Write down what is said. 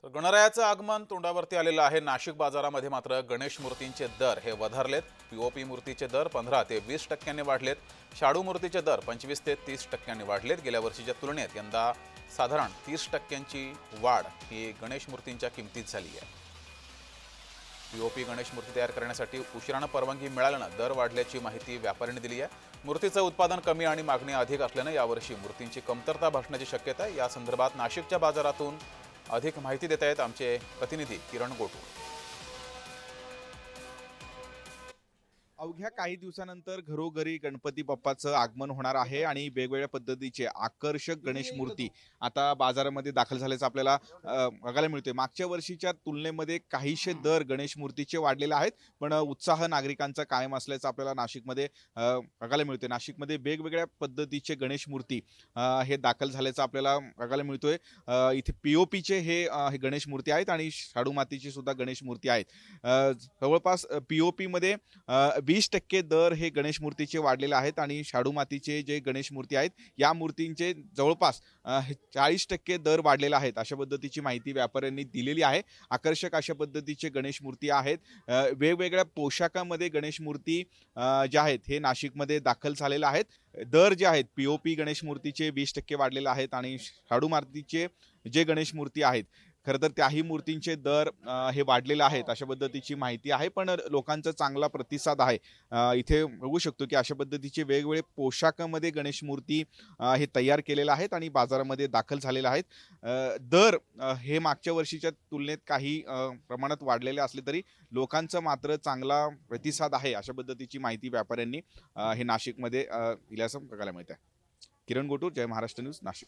तर गणरायाचं आगमन तोंडावरती आलेलं आहे। नाशिक बाजारामध्ये मात्र गणेश मूर्तींचे दर हे वधारलेत। पीओपी मूर्तीचे दर 15 ते 20% वाढलेत। शाडू मूर्तीचे दर 25 ते 30% वाढलेत। गेल्या वर्षीच्या तुलनेत यंदा साधारण 30% वाढ ही गणेश मूर्तींच्या किमतीत झाली आहे। पीओपी गणेश मूर्ती तयार करण्यासाठी उशिराने परवानगी मिळाल्याने दर वाढल्याची माहिती व्यापाऱ्यांनी दिली आहे। मूर्तीचं उत्पादन कमी आणि मागणी अधिक असल्याने यावर्षी मूर्तींची कमतरता भासण्याची शक्यता आहे। या संदर्भात नाशिकच्या बाजारातून अधिक माहिती देत आहेत आमचे प्रतिनिधी किरण गोटू। अवघ्या काही दिवसानंतर घरोघरी गणपती बाप्पाचं आगमन होणार आहे आणि वेगवेगळ्या पद्धतीचे आकर्षक गणेश मूर्ती आता बाजारामध्ये दाखल झाल्याचं आपल्याला बघायला मिळतोय। मागच्या वर्षीच्या तुलनेमध्ये काहीशे दर गणेश मूर्तीचे वाढलेले आहेत, पण उत्साह नागरिकांचा कायम असल्याचं आपल्याला नाशिकमध्ये बघायला मिळतोय। नाशिकमध्ये वेगवेगळ्या पद्धतीचे गणेश मूर्ती हे दाखल झाल्याचं आपल्याला बघायला मिळतोय। इथे पीओपीचे हे गणेश मूर्ती आहेत आणि शाडू मातीची सुद्धा गणेश मूर्ती आहेत। जवळपास पीओपी मध्ये 20% दर हे गणेश मूर्तीचे वाढलेले आहेत आणि शाडू मातीचे जे गणेश मूर्ती आहेत या मूर्तींचे जवळपास 40% दर वाढलेले आहेत, अशा पद्धतीची माहिती व्यापाऱ्यांनी दिलेली आहे। आकर्षक अशा पद्धतीचे गणेश मूर्ती आहेत। वेगवेगळ्या पोशाखामध्ये गणेश मूर्ती ज्या आहेत हे नाशिकमध्ये दाखल झालेल्या आहेत। दर जे आहेत पीओपी गणेश मूर्तीचे 20% वाढलेले आहेत आणि शाडू मातीचे जे गणेश मूर्ती आहेत खरं तर त्याही मूर्तींचे दर हे वाढलेले आहेत, अशा पद्धतीची माहिती आहे। पण लोकांचा चांगला प्रतिसाद आहे। इथे बघू शकतो की अशा पद्धतीचे वेगवेगळे पोशाखामध्ये गणेश मूर्ती हे तयार केलेले आहेत आणि बाजारामध्ये दाखल झालेले आहेत। दर हे मागच्या वर्षीच्या तुलनेत काही प्रमाणात वाढलेले असले तरी लोकांचा मात्र चांगला प्रतिसाद आहे, अशा पद्धतीची माहिती व्यापाऱ्यांनी हे नाशिकमध्ये दिल्याचं बघायला मिळत आहे। किरण गोटूर, जय महाराष्ट्र न्यूज, नाशिक।